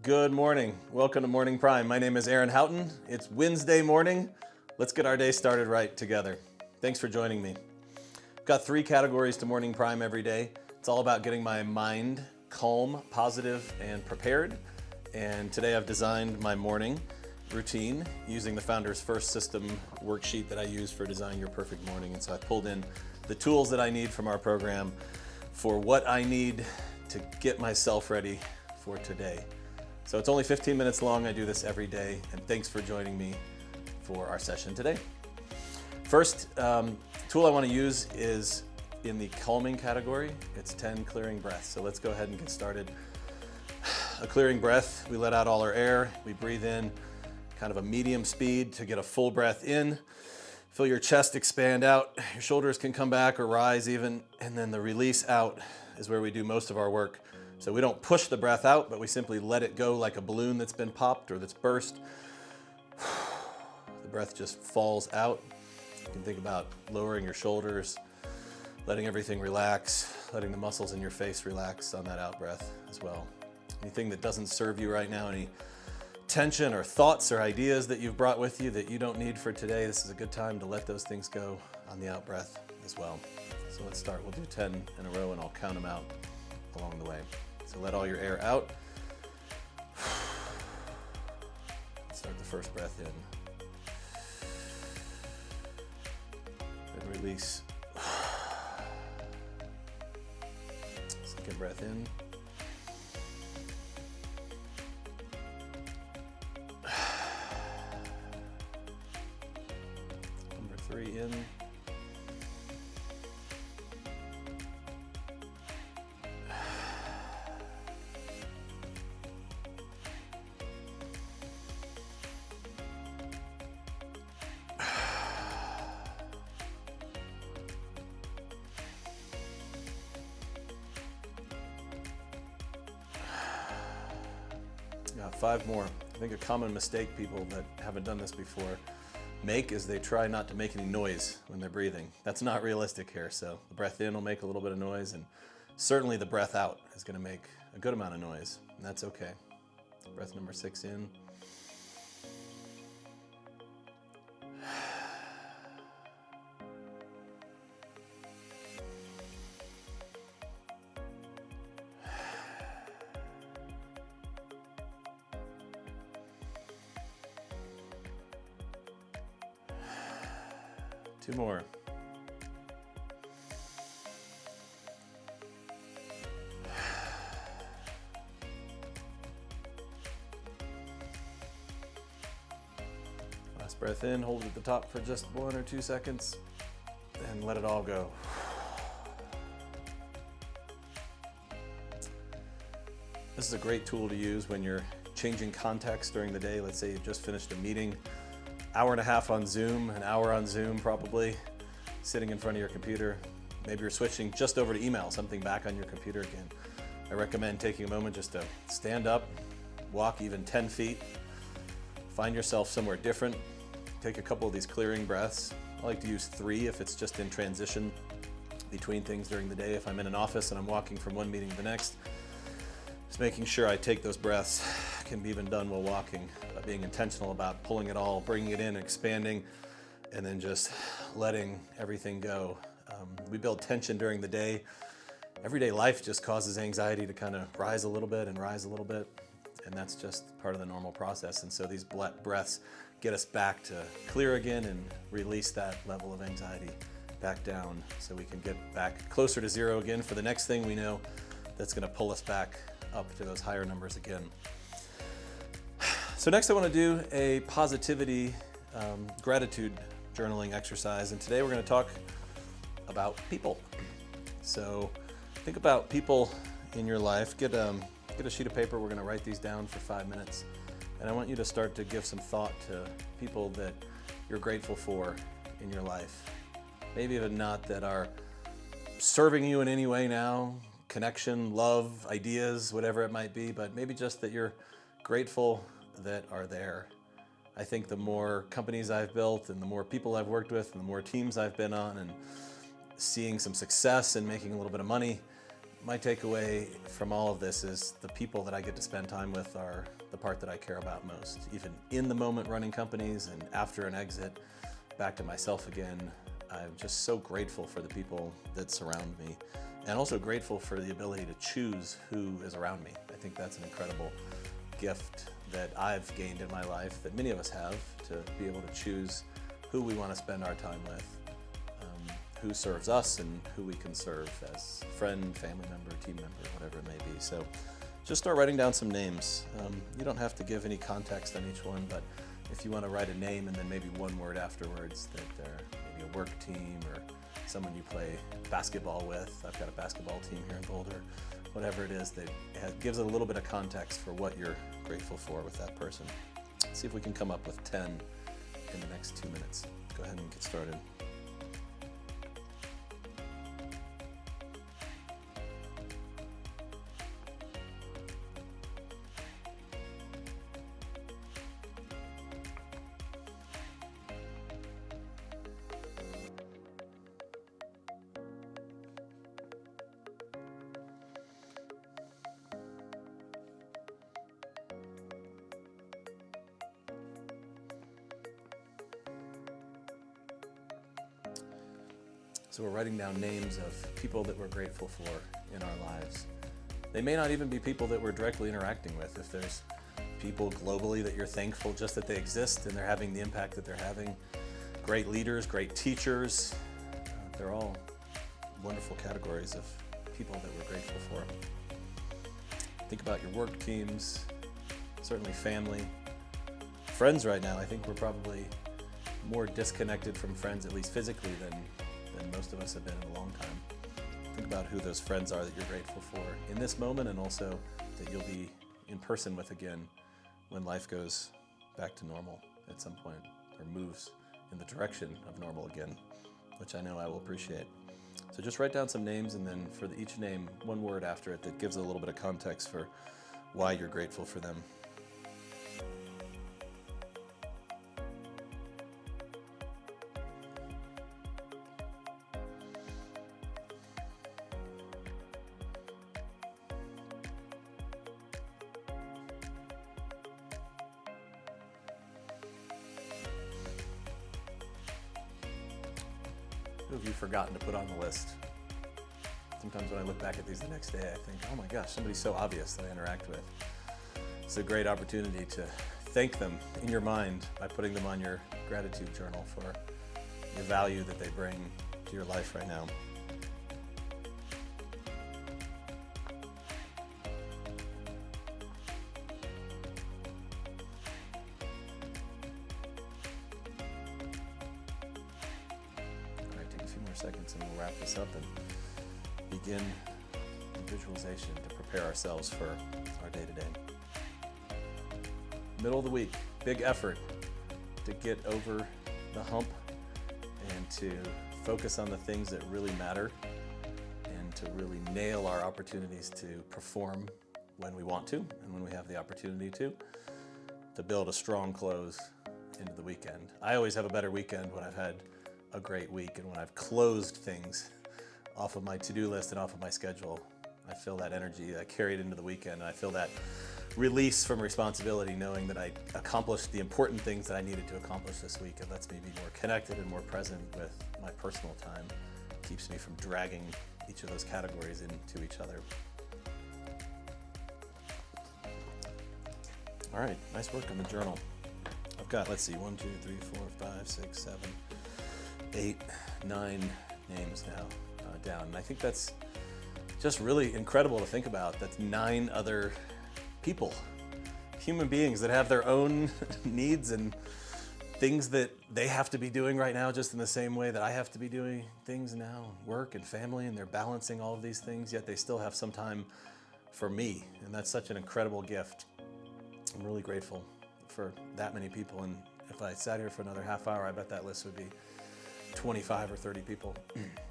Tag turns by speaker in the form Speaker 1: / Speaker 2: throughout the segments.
Speaker 1: Good morning. Welcome to Morning Prime. My name is Aaron Houghton. It's Wednesday morning. Let's get our day started right together. Thanks for joining me. I've got 3 categories to Morning Prime every day. It's all about getting my mind calm, positive, and prepared. And today I've designed my morning routine using the Founder's First System worksheet that I use for Design Your Perfect Morning. And so I pulled in the tools that I need from our program for what I need to get myself ready for today. So it's only 15 minutes long. I do this every day, and thanks for joining me for our session today. First tool I want to use is in the calming category. It's 10 clearing breaths. So let's go ahead and get started. A clearing breath, we let out all our air. We breathe in kind of a medium speed to get a full breath in. Feel your chest expand out. Your shoulders can come back or rise even. And then the release out is where we do most of our work. So we don't push the breath out, but we simply let it go like a balloon that's been popped or that's burst. The breath just falls out. You can think about lowering your shoulders, letting everything relax, letting the muscles in your face relax on that out breath as well. Anything that doesn't serve you right now, any tension or thoughts or ideas that you've brought with you that you don't need for today, this is a good time to let those things go on the out breath as well. So let's start. We'll do 10 in a row and I'll count them out along the way. So let all your air out. Start the first breath in. Then release. Second breath in. Number 3 in. Got 5 more. I think a common mistake people that haven't done this before make is they try not to make any noise when they're breathing. That's not realistic here. So the breath in will make a little bit of noise, and certainly the breath out is going to make a good amount of noise, and that's okay. Breath number 6 in. Two more. Last breath in, hold it at the top for just 1 or 2 seconds, and let it all go. This is a great tool to use when you're changing context during the day. Let's say you've just finished a meeting, hour and a half on Zoom, an hour on Zoom probably, sitting in front of your computer. Maybe you're switching just over to email, something back on your computer again. I recommend taking a moment just to stand up, walk even 10 feet, find yourself somewhere different, take a couple of these clearing breaths. I like to use 3 if it's just in transition between things during the day. If I'm in an office and I'm walking from one meeting to the next, just making sure I take those breaths. Can be even done while walking, being intentional about pulling it all, bringing it in, expanding, and then just letting everything go. We build tension during the day. Everyday life just causes anxiety to kind of rise a little bit and rise a little bit, and that's just part of the normal process. And so these breaths get us back to clear again and release that level of anxiety back down so we can get back closer to 0 again for the next thing we know that's going to pull us back up to those higher numbers again. So next I want to do a positivity gratitude journaling exercise, and today we're going to talk about people. So think about people in your life. Get a sheet of paper. We're going to write these down for 5 minutes, and I want you to start to give some thought to people that you're grateful for in your life. Maybe even not that are serving you in any way now, connection, love, ideas, whatever it might be, but maybe just that you're grateful that are there. I think the more companies I've built and the more people I've worked with and the more teams I've been on and seeing some success and making a little bit of money, my takeaway from all of this is the people that I get to spend time with are the part that I care about most. Even in the moment running companies and after an exit, back to myself again, I'm just so grateful for the people that surround me, and also grateful for the ability to choose who is around me. I think that's an incredible gift that I've gained in my life, that many of us have, to be able to choose who we want to spend our time with, who serves us and who we can serve as friend, family member, team member, whatever it may be. So just start writing down some names. You don't have to give any context on each one, but if you want to write a name and then maybe one word afterwards, that they're maybe a work team or someone you play basketball with. I've got a basketball team here in Boulder. Whatever it is, that gives it a little bit of context for what you're grateful for with that person. See if we can come up with 10 in the next 2 minutes. Go ahead and get started. So we're writing down names of people that we're grateful for in our lives. They may not even be people that we're directly interacting with. If there's people globally that you're thankful just that they exist and they're having the impact that they're having, great leaders, great teachers, they're all wonderful categories of people that we're grateful for. Think about your work teams, certainly family. Friends right now, I think we're probably more disconnected from friends, at least physically, than most of us have been in a long time. Think about who those friends are that you're grateful for in this moment, and also that you'll be in person with again when life goes back to normal at some point, or moves in the direction of normal again, which I know I will appreciate. So just write down some names, and then for each name, one word after it that gives a little bit of context for why you're grateful for them. Who have you forgotten to put on the list? Sometimes when I look back at these the next day, I think, oh my gosh, somebody so obvious that I interact with. It's a great opportunity to thank them in your mind by putting them on your gratitude journal for the value that they bring to your life right now. Seconds and we'll wrap this up and begin the visualization to prepare ourselves for our day-to-day. Middle of the week, big effort to get over the hump and to focus on the things that really matter and to really nail our opportunities to perform when we want to and when we have the opportunity to build a strong close into the weekend. I always have a better weekend when I've had a great week, and when I've closed things off of my to-do list and off of my schedule, I feel that energy that I carried into the weekend. I feel that release from responsibility, knowing that I accomplished the important things that I needed to accomplish this week. It lets me be more connected and more present with my personal time. It keeps me from dragging each of those categories into each other. All right, nice work on the journal. I've got, let's see, 1, 2, 3, 4, 5, 6, 7, 8, 9 names now down. And I think that's just really incredible to think about. That's 9 other people, human beings that have their own needs and things that they have to be doing right now, just in the same way that I have to be doing things now, work and family, and they're balancing all of these things, yet they still have some time for me. And that's such an incredible gift. I'm really grateful for that many people. And if I sat here for another half hour, I bet that list would be 25 or 30 people.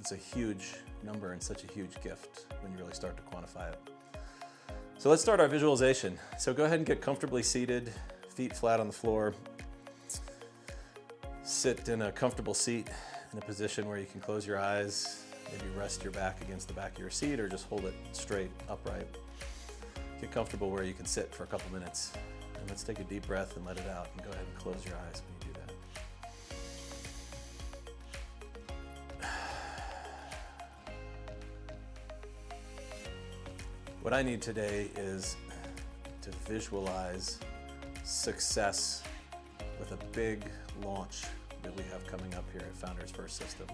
Speaker 1: It's a huge number and such a huge gift when you really start to quantify it. So let's start our visualization. So go ahead and get comfortably seated, feet flat on the floor. Sit in a comfortable seat in a position where you can close your eyes, Maybe rest your back against the back of your seat or just hold it straight, upright. Get comfortable where you can sit for a couple minutes. And let's take a deep breath and let it out. And go ahead and close your eyes when you do that. What I need today is to visualize success with a big launch that we have coming up here at Founders First System.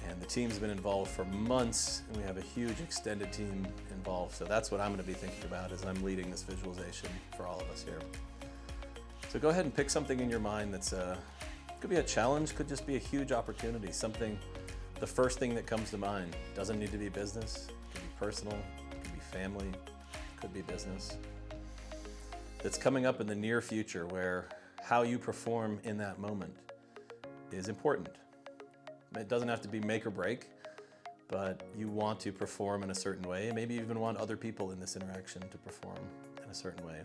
Speaker 1: And the team's been involved for months, and we have a huge extended team involved. So that's what I'm going to be thinking about as I'm leading this visualization for all of us here. So go ahead and pick something in your mind that's could be a challenge, could just be a huge opportunity, something, the first thing that comes to mind. Doesn't need to be business, it could be personal, it could be family, it could be business. That's coming up in the near future where how you perform in that moment is important. It doesn't have to be make or break, but you want to perform in a certain way. Maybe you even want other people in this interaction to perform in a certain way.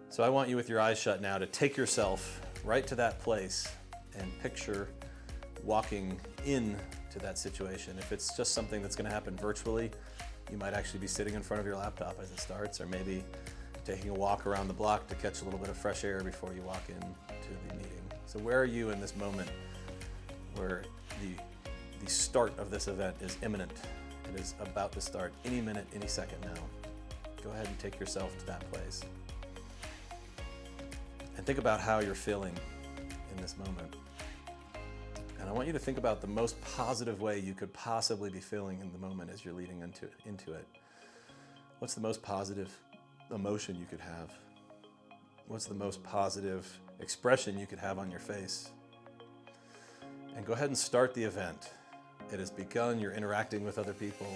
Speaker 1: So I want you with your eyes shut now to take yourself right to that place and picture walking into that situation. If it's just something that's going to happen virtually, you might actually be sitting in front of your laptop as it starts, or maybe taking a walk around the block to catch a little bit of fresh air before you walk into the meeting. So where are you in this moment where the start of this event is imminent? It is about to start any minute, any second now. Go ahead and take yourself to that place. And think about how you're feeling in this moment. And I want you to think about the most positive way you could possibly be feeling in the moment as you're leading into it. What's the most positive emotion you could have? What's the most positive expression you could have on your face? And go ahead and start the event. It has begun, you're interacting with other people,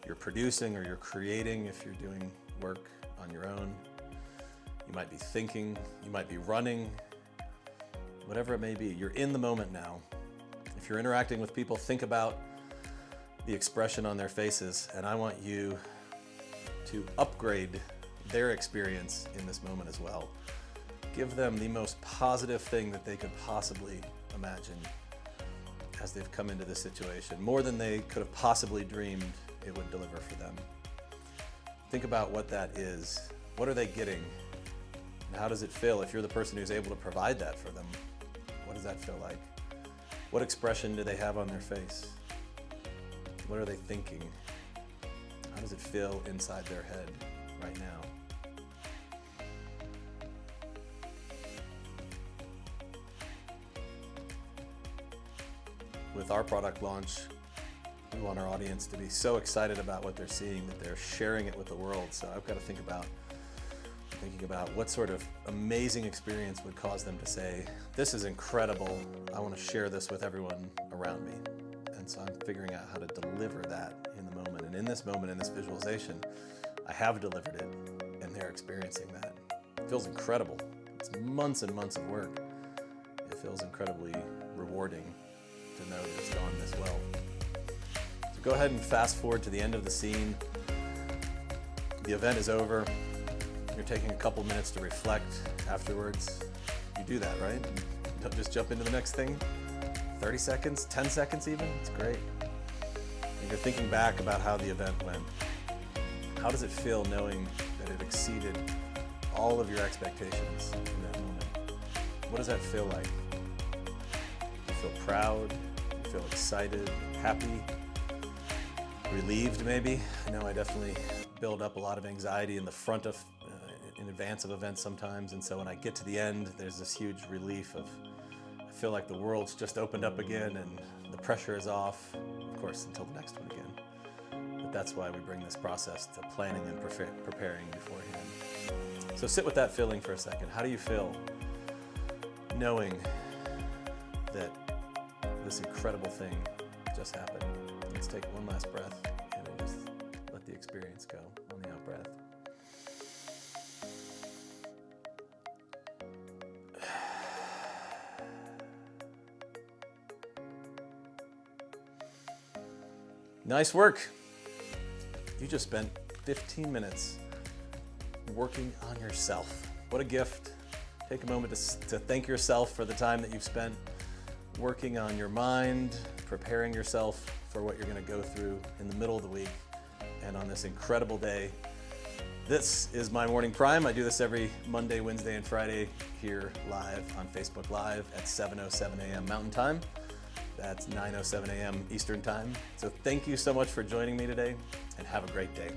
Speaker 1: you're producing or you're creating if you're doing work on your own. You might be thinking, you might be running, whatever it may be. You're in the moment now. If you're interacting with people, think about the expression on their faces, and I want you to upgrade their experience in this moment as well. Give them the most positive thing that they could possibly imagine as they've come into this situation, more than they could have possibly dreamed it would deliver for them. Think about what that is. What are they getting? And how does it feel if you're the person who's able to provide that for them? What does that feel like? What expression do they have on their face? What are they thinking? How does it feel inside their head right now? With our product launch, we want our audience to be so excited about what they're seeing that they're sharing it with the world. So I've got to thinking about what sort of amazing experience would cause them to say, this is incredible, I want to share this with everyone around me. And so I'm figuring out how to deliver that in the moment. And in this moment, in this visualization, I have delivered it, and they're experiencing that. It feels incredible. It's months and months of work. It feels incredibly rewarding to know that it's gone this well. So go ahead and fast forward to the end of the scene. The event is over. You're taking a couple minutes to reflect afterwards. You do that, right? Don't just jump into the next thing. 30 seconds, 10 seconds even, it's great. And you're thinking back about how the event went. How does it feel knowing that it exceeded all of your expectations in that moment? What does that feel like? You feel proud, you feel excited, happy, relieved maybe. I know I definitely build up a lot of anxiety in the front of, in advance of events sometimes, and so when I get to the end, there's this huge relief of, I feel like the world's just opened up again and the pressure is off, of course, until the next one again. But that's why we bring this process to planning and preparing beforehand. So sit with that feeling for a second. How do you feel knowing that this incredible thing just happened? Let's take one last breath and then just let the experience go on the out breath. Nice work. You just spent 15 minutes working on yourself. What a gift. Take a moment to thank yourself for the time that you've spent working on your mind, preparing yourself for what you're going to go through in the middle of the week and on this incredible day. This is my Morning Prime. I do this every Monday, Wednesday, and Friday here live on Facebook Live at 7:07 a.m. Mountain Time. That's 9:07 a.m. Eastern Time. So thank you so much for joining me today, and have a great day.